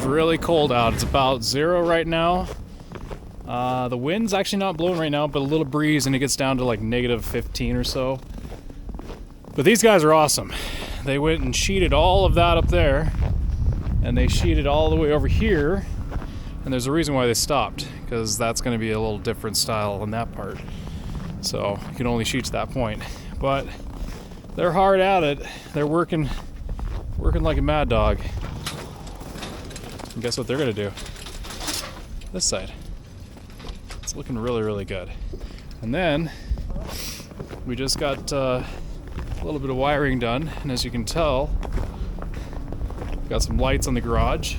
really cold out. It's about 0 right now. The wind's actually not blowing right now, but a little breeze and it gets down to like -15 or so. But these guys are awesome. They went and sheeted all of that up there, and they sheeted all the way over here. And there's a reason why they stopped, because that's going to be a little different style on that part. So you can only sheet to that point. But they're hard at it. They're working like a mad dog. And guess what they're going to do? This side. It's looking really, really good. And then we just got a little bit of wiring done, and as you can tell, got some lights on the garage.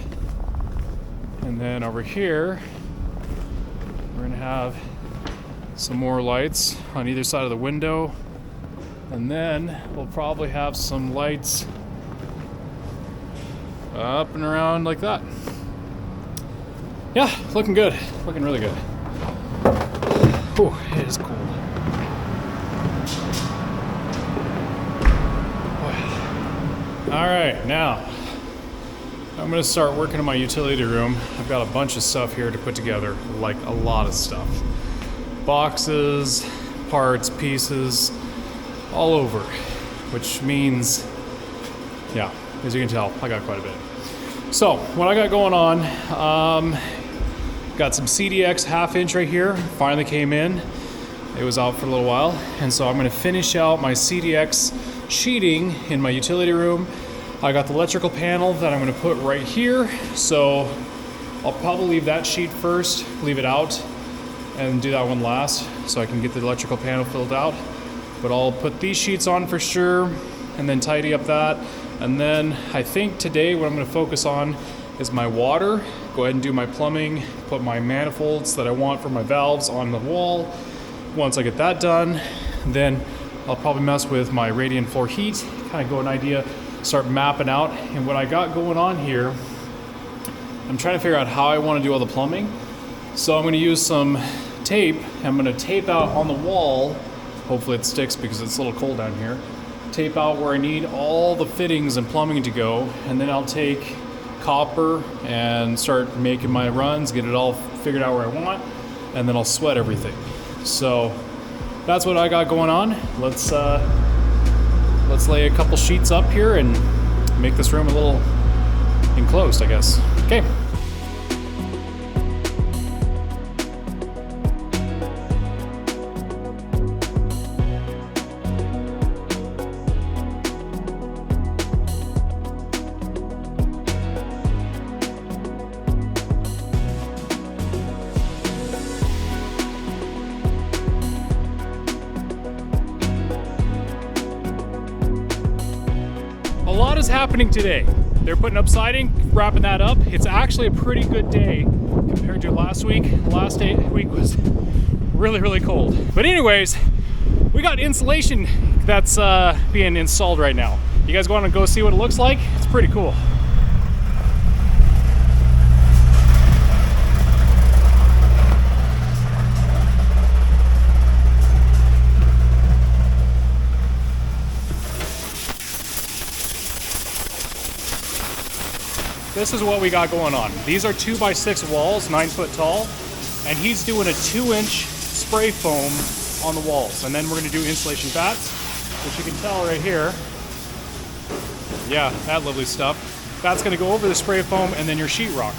And then over here, we're gonna have some more lights on either side of the window. And then we'll probably have some lights up and around like that. Yeah, looking good. Looking really good. Whew, it is cold. All right, now I'm gonna start working in my utility room. I've got a bunch of stuff here to put together, like a lot of stuff. Boxes, parts, pieces, all over, which means, yeah, as you can tell, I got quite a bit. So, what I got going on, got some CDX 1/2 inch right here, finally came in. It was out for a little while, and so I'm gonna finish out my CDX sheeting in my utility room. I got the electrical panel that I'm gonna put right here, so I'll probably leave that sheet first, leave it out, and do that one last, so I can get the electrical panel filled out. But I'll put these sheets on for sure, and then tidy up that. And then I think today what I'm gonna focus on is my water. Go ahead and do my plumbing, put my manifolds that I want for my valves on the wall. Once I get that done, then I'll probably mess with my radiant floor heat, kind of go an idea, start mapping out. And what I got going on here, I'm trying to figure out how I want to do all the plumbing. So I'm going to use some tape. I'm going to tape out on the wall. Hopefully it sticks because it's a little cold down here. Tape out where I need all the fittings and plumbing to go. And then I'll take copper and start making my runs, get it all figured out where I want, and then I'll sweat everything. So that's what I got going on. Let's lay a couple sheets up here and make this room a little enclosed, I guess. Okay. A lot is happening today. They're putting up siding, wrapping that up. It's actually a pretty good day compared to last week. Last week was really, really cold. But anyways, we got insulation that's being installed right now. You guys want to go see what it looks like? It's pretty cool. This is what we got going on. These are 2x6 walls, 9 foot tall, and he's doing a 2-inch spray foam on the walls. And then we're gonna do insulation bats, which you can tell right here. Yeah, that lovely stuff. That's gonna go over the spray foam and then your sheetrock.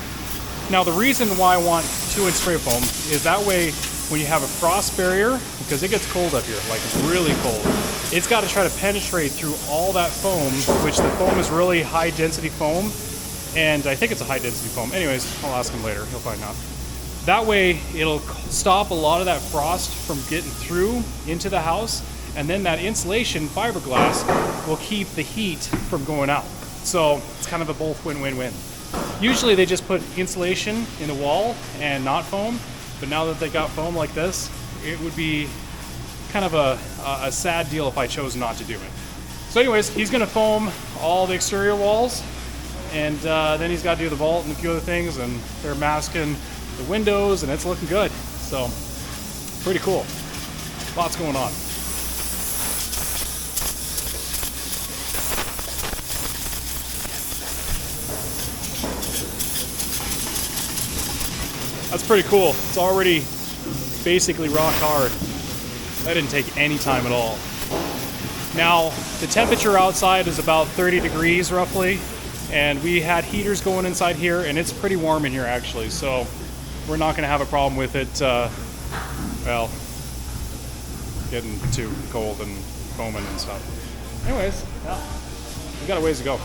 Now the reason why I want 2-inch spray foam is that way when you have a frost barrier, because it gets cold up here, like it's really cold, it's gotta try to penetrate through all that foam, which the foam is really high density foam. And I think it's a high density foam. Anyways, I'll ask him later, he'll find out. That way, it'll stop a lot of that frost from getting through into the house, and then that insulation fiberglass will keep the heat from going out. So it's kind of a both win-win-win. Usually they just put insulation in the wall and not foam, but now that they got foam like this, it would be kind of a sad deal if I chose not to do it. So anyways, he's gonna foam all the exterior walls, and then he's got to do the vault and a few other things, and they're masking the windows, and it's looking good. So, pretty cool. Lots going on. That's pretty cool. It's already basically rock hard. That didn't take any time at all. Now, the temperature outside is about 30 degrees roughly, and we had heaters going inside here, and it's pretty warm in here actually, so we're not gonna have a problem with it, well, getting too cold and foaming and stuff. Anyways, yeah, we got a ways to go.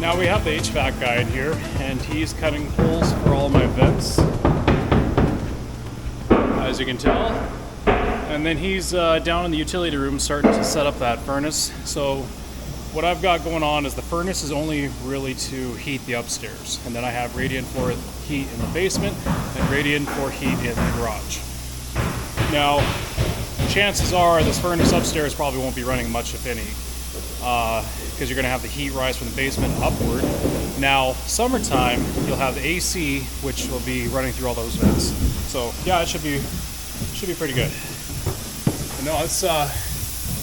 Now we have the HVAC guy in here, and he's cutting holes for all my vents, as you can tell. And then he's down in the utility room starting to set up that furnace. So what I've got going on is the furnace is only really to heat the upstairs, and then I have radiant floor heat in the basement and radiant floor heat in the garage. Now, chances are this furnace upstairs probably won't be running much, if any, because you're going to have the heat rise from the basement upward. Now, summertime, you'll have the AC, which will be running through all those vents. So, yeah, it should be pretty good. But no, it's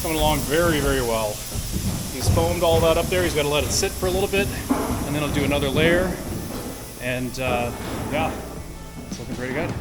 coming along very, very well. He's foamed all that up there. He's got to let it sit for a little bit, and then he'll do another layer. And yeah, it's looking pretty good.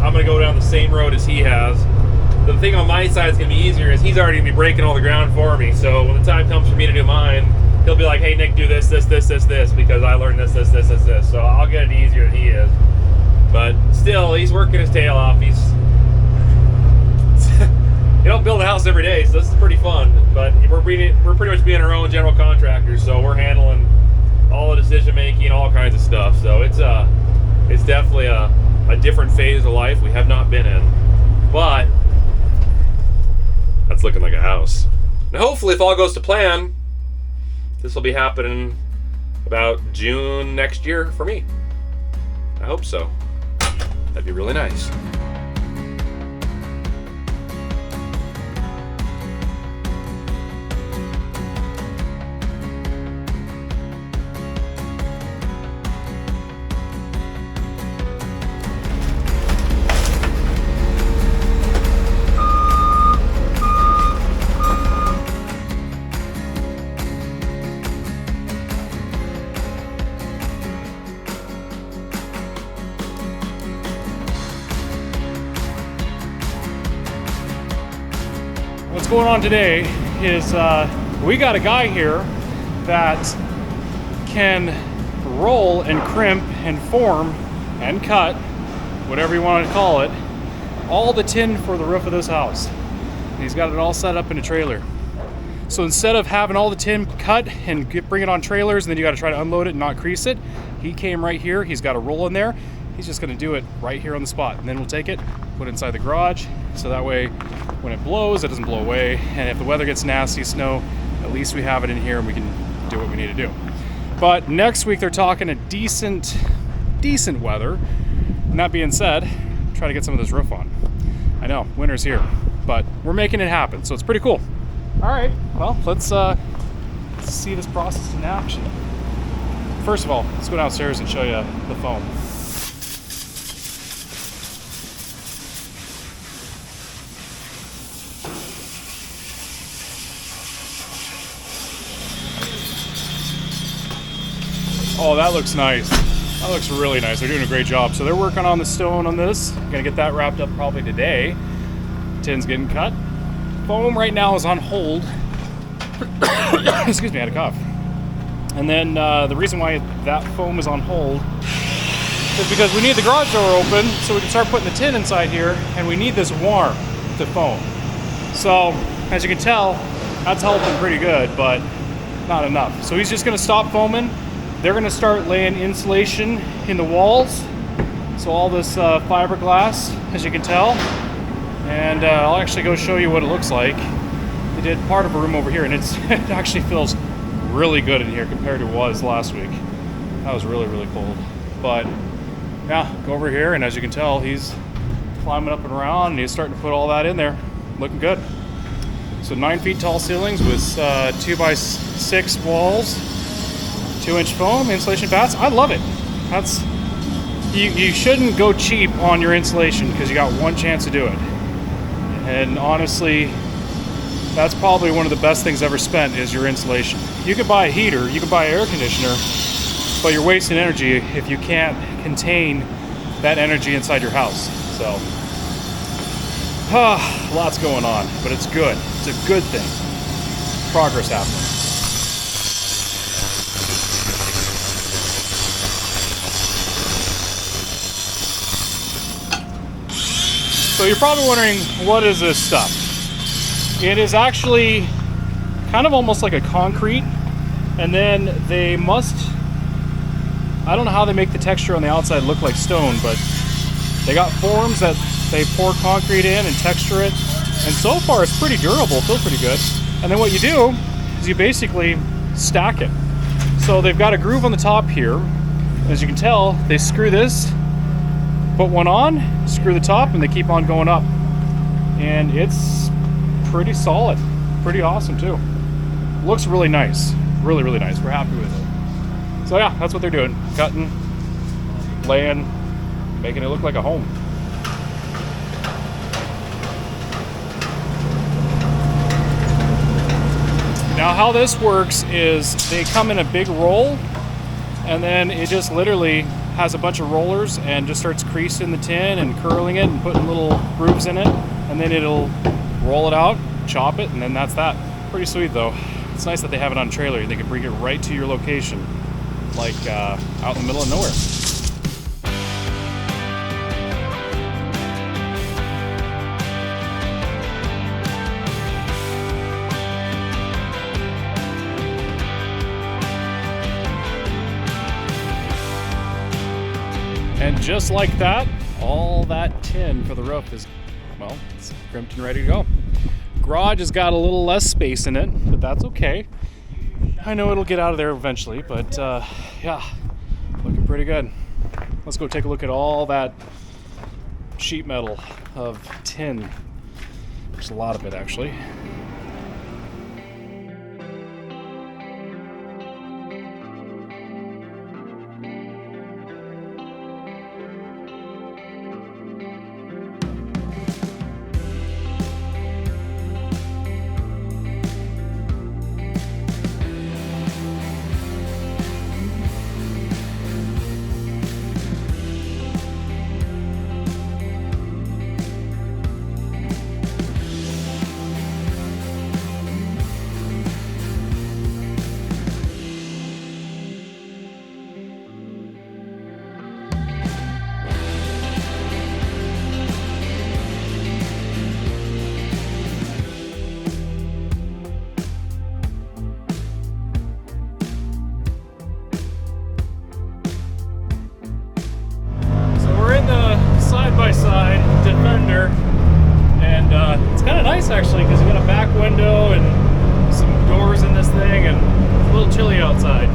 I'm going to go down the same road as he has. The thing on my side is going to be easier is he's already going to be breaking all the ground for me. So when the time comes for me to do mine, he'll be like, hey, Nick, do this, because I learned this. So I'll get it easier than he is. But still, he's working his tail off. He's you don't build a house every day, so this is pretty fun. But we're pretty much being our own general contractors, so we're handling all the decision making, all kinds of stuff. So it's definitely a different phase of life we have not been in, but that's looking like a house. Now hopefully, if all goes to plan, this will be happening about June next year for me. I hope so. That'd be really nice. What's going on today is we got a guy here that can roll and crimp and form and cut, whatever you want to call it, all the tin for the roof of this house. And he's got it all set up in a trailer. So instead of having all the tin cut and bring it on trailers and then you got to try to unload it and not crease it, he came right here. He's got a roll in there. He's just going to do it right here on the spot. And then we'll take it, put it inside the garage. So that way when it blows, it doesn't blow away. And if the weather gets nasty, snow, at least we have it in here and we can do what we need to do. But next week they're talking a decent weather. And that being said, try to get some of this roof on. I know, winter's here, but we're making it happen. So it's pretty cool. All right, well, let's see this process in action. First of all, let's go downstairs and show you the foam. Oh, that looks nice. That looks really nice. They're doing a great job. So they're working on the stone on this. Gonna get that wrapped up probably today. Tin's getting cut. Foam right now is on hold. Excuse me, I had a cough. And then the reason why that foam is on hold is because we need the garage door open so we can start putting the tin inside here, and we need this warm to foam. So as you can tell, that's helping pretty good, but not enough. So he's just gonna stop foaming. They're gonna start laying insulation in the walls. So all this fiberglass, as you can tell. And I'll actually go show you what it looks like. They did part of a room over here, and it actually feels really good in here compared to what it was last week. That was really, really cold. But yeah, go over here, and as you can tell, he's climbing up and around, and he's starting to put all that in there. Looking good. So 9 feet tall ceilings with 2x6 walls, 2-inch foam, insulation bats. I love it. That's you shouldn't go cheap on your insulation because you got one chance to do it. And honestly, that's probably one of the best things ever spent is your insulation. You can buy a heater, you can buy an air conditioner, but you're wasting energy if you can't contain that energy inside your house. So, lots going on, but it's good. It's a good thing. Progress happening. So you're probably wondering, what is this stuff? It is actually kind of almost like a concrete, and then they I don't know how they make the texture on the outside look like stone, but they got forms that they pour concrete in and texture it, and so far it's pretty durable, feels pretty good. And then what you do is you basically stack it. So they've got a groove on the top here. As you can tell, they screw this, put one on, screw the top, and they keep on going up. And it's pretty solid, pretty awesome too. Looks really nice, really, really nice. We're happy with it. So yeah, that's what they're doing. Cutting, laying, making it look like a home. Now how this works is they come in a big roll, and then it just literally has a bunch of rollers and just starts creasing the tin and curling it and putting little grooves in it, and then it'll roll it out, chop it, and then that's that. Pretty sweet though. It's nice that they have it on a trailer. They can bring it right to your location, like out in the middle of nowhere. And just like that, all that tin for the roof is, well, it's crimped and ready to go. Garage has got a little less space in it, but that's okay. I know it'll get out of there eventually, but yeah, looking pretty good. Let's go take a look at all that sheet metal of tin. There's a lot of it actually. fender, and it's kind of nice actually because you got a back window and some doors in this thing, and it's a little chilly outside.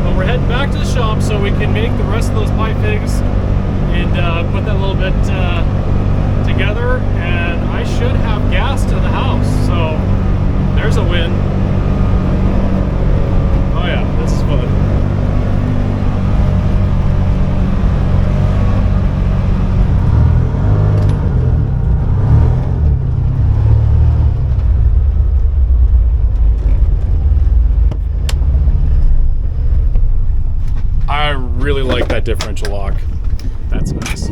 But we're heading back to the shop so we can make the rest of those pipe fittings and put that a little bit together, and I should have gas to the house, so there's a win. Oh yeah, this is fun. I really like that differential lock. That's nice.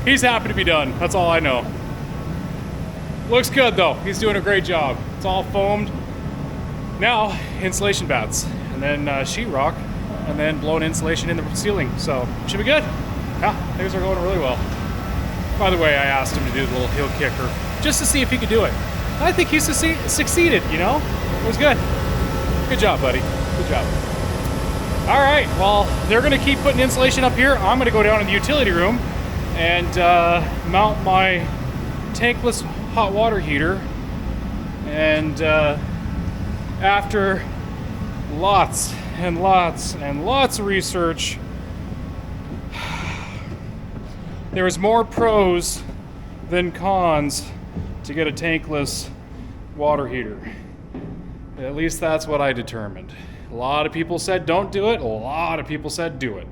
He's happy to be done. That's all I know. Looks good though. He's doing a great job. It's all foamed. Now, insulation bats, and then sheetrock, and then blown insulation in the ceiling. So, should be good. Yeah, things are going really well. By the way, I asked him to do the little heel kicker just to see if he could do it. I think he succeeded, you know? It was good. Good job, buddy. Good job. All right, well, they're gonna keep putting insulation up here. I'm gonna go down in the utility room and mount my tankless hot water heater. And after lots and lots and lots of research, there was more pros than cons to get a tankless water heater. At least that's what I determined. A lot of people said don't do it, a lot of people said do it.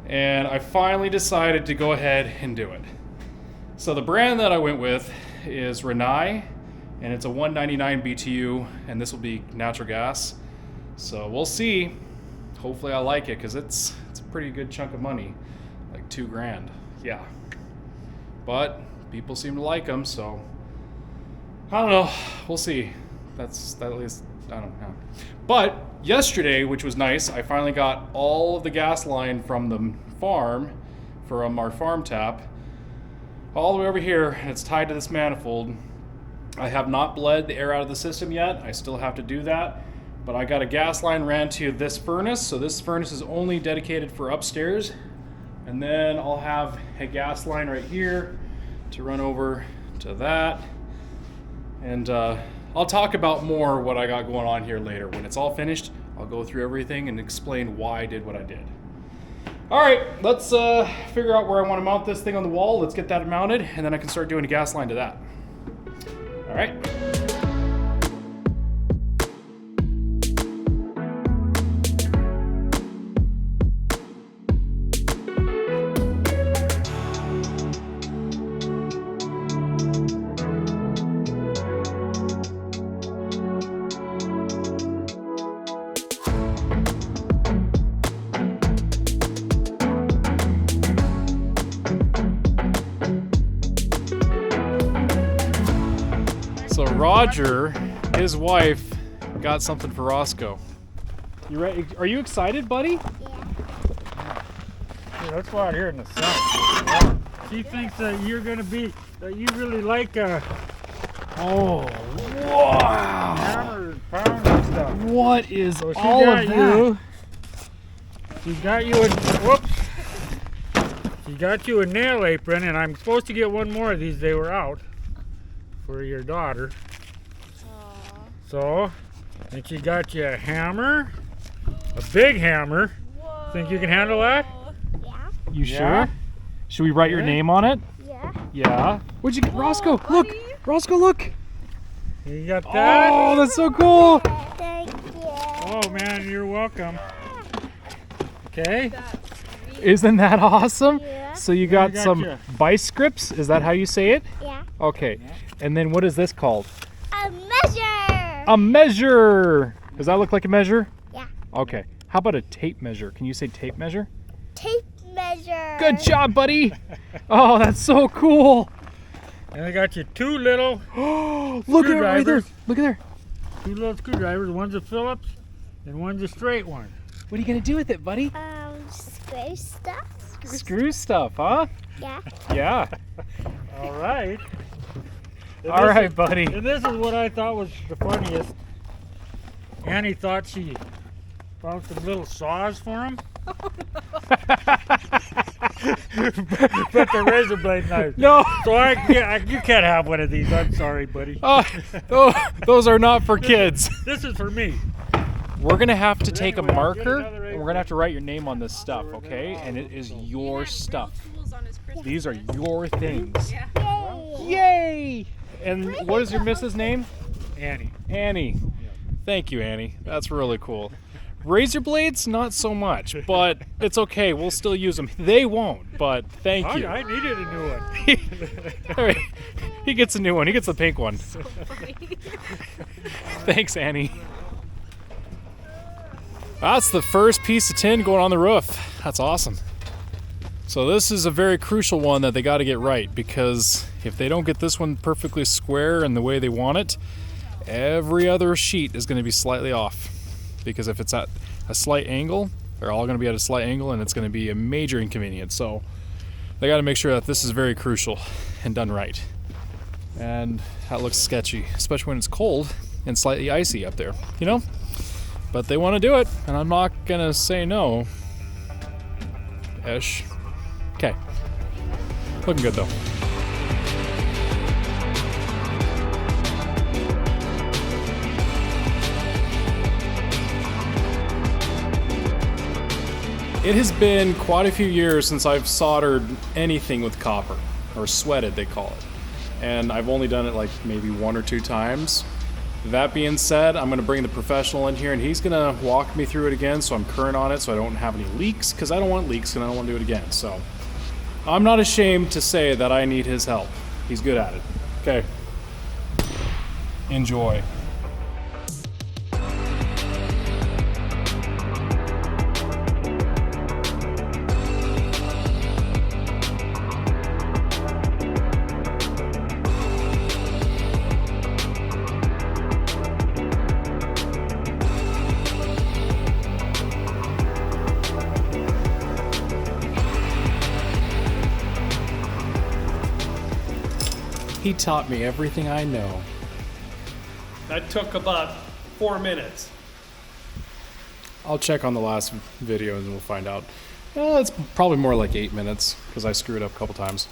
And I finally decided to go ahead and do it. So the brand that I went with is Rinnai, and it's a 199 BTU, and this will be natural gas. So we'll see. Hopefully I like it, because it's a pretty good chunk of money, like $2,000. Yeah. But people seem to like them, so I don't know. We'll see. That at least, I don't know. But yesterday, which was nice, I finally got all of the gas line from the farm, from our farm tap, all the way over here, and it's tied to this manifold. I have not bled the air out of the system yet. I still have to do that. But I got a gas line ran to this furnace, so this furnace is only dedicated for upstairs. And then I'll have a gas line right here to run over to that. And I'll talk about more what I got going on here later. When it's all finished, I'll go through everything and explain why I did what I did. All right, let's figure out where I want to mount this thing on the wall. Let's get that mounted, and then I can start doing a gas line to that. All right. So Roger, his wife, got something for Roscoe. You ready? Are you excited, buddy? Yeah, let's go out here in the sun. Yeah. She thinks that you're gonna be, that you really like Oh, wow! hammer and pound and stuff. What is So all of that? She got you a, whoops. She got you a nail apron, and I'm supposed to get one more of these. They were out for your daughter. Aww. So, and she got you a hammer, a big hammer. Whoa. Think you can handle that? Yeah. You Yeah? sure? Should we write your Yeah. name on it? Yeah. Yeah. What'd you get, Roscoe? Whoa, Look, buddy. Roscoe, look. You got that? Oh, that's so cool. Thank you. Oh man, you're welcome. Okay. Isn't that awesome? Yeah. So you got got some ya. vice scripts. Is that how you say it? Yeah. Okay. And then what is this called? A measure. A measure. Does that look like a measure? Yeah. Okay. How about a tape measure? Can you say tape measure? Tape measure. Good job, buddy. Oh, that's so cool. And I got you two little Look at it right there. Screwdrivers. Look at there. screwdrivers. One's a Phillips and one's a straight one. What are you gonna do with it, buddy? Screw stuff. Screw stuff, huh? Yeah. Yeah. All right. And All this right, is- buddy. And this is what I thought was the funniest. Annie thought she found some little saws for him. But the razor blade knife. No. So you can't have one of these. I'm sorry, buddy. Those are not for kids. This is for me. We're gonna have to take a anyway, I'll get marker another and we're gonna have to write your name on this stuff, okay? And it is your stuff. These are your things. Yay. Yay! And what is your missus' name? Annie. Annie. Thank you, Annie. That's really cool. Razor blades, not so much, but it's okay. We'll still use them. They won't, but thank you. I needed a new one. All right. He gets a new one. He gets the pink one. Thanks, Annie. That's the first piece of tin going on the roof. That's awesome. So this is a very crucial one that they got to get right, because if they don't get this one perfectly square and the way they want it, every other sheet is going to be slightly off. Because if it's at a slight angle, they're all going to be at a slight angle, and it's going to be a major inconvenience. So they got to make sure that this is very crucial and done right. And that looks sketchy, especially when it's cold and slightly icy up there, you know? But they want to do it, and I'm not going to say no. Ish. Okay. Looking good, though. It has been quite a few years since I've soldered anything with copper, or sweated they call it. And I've only done it like maybe 1 or 2 times. That being said, I'm gonna bring the professional in here and he's gonna walk me through it again so I'm current on it so I don't have any leaks, because I don't want leaks and I don't want to do it again. So I'm not ashamed to say that I need his help. He's good at it. Okay. Enjoy. He taught me everything I know. That took about 4 minutes. I'll check on the last video and we'll find out. It's probably more like 8 minutes because I screwed up a couple times.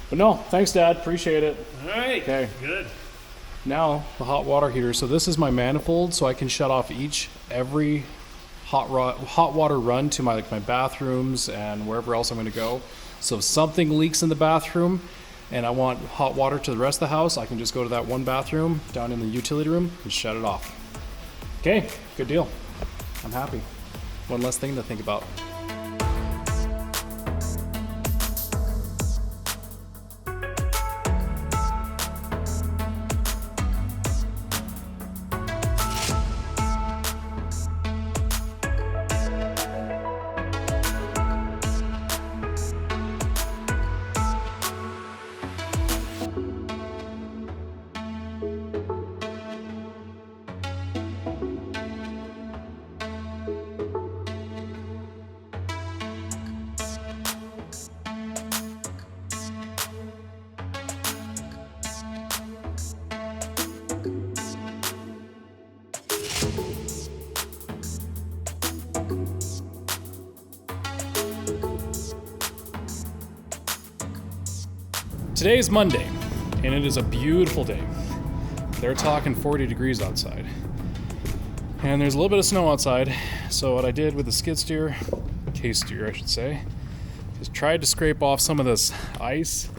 But no, thanks, Dad. Appreciate it. All right. Okay. Good. Now the hot water heater. So this is my manifold, so I can shut off every hot water run to my bathrooms and wherever else I'm going to go. So if something leaks in the bathroom and I want hot water to the rest of the house, I can just go to that one bathroom down in the utility room and shut it off. Okay, good deal. I'm happy. One less thing to think about. Today is Monday, and it is a beautiful day. They're talking 40 degrees outside. And there's a little bit of snow outside, so what I did with the skid steer, case steer I should say, is tried to scrape off some of this ice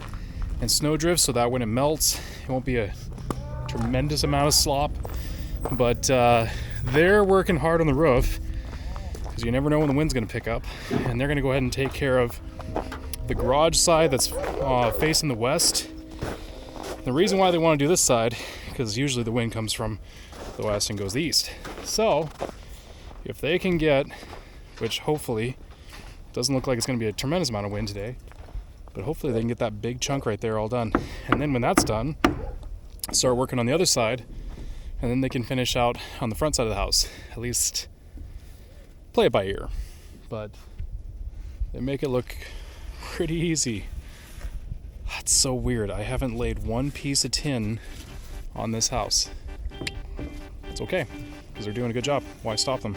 and snow drift so that when it melts, it won't be a tremendous amount of slop. But they're working hard on the roof, because you never know when the wind's going to pick up, and they're going to go ahead and take care of the garage side that's facing the west. The reason why they want to do this side, because usually the wind comes from the west and goes east. So if they can get, which hopefully doesn't look like it's going to be a tremendous amount of wind today, but hopefully they can get that big chunk right there all done. And then when that's done, start working on the other side, and then they can finish out on the front side of the house. At least play it by ear. But they make it look pretty easy. That's so weird. I haven't laid one piece of tin on this house. It's okay, because they're doing a good job. Why stop them?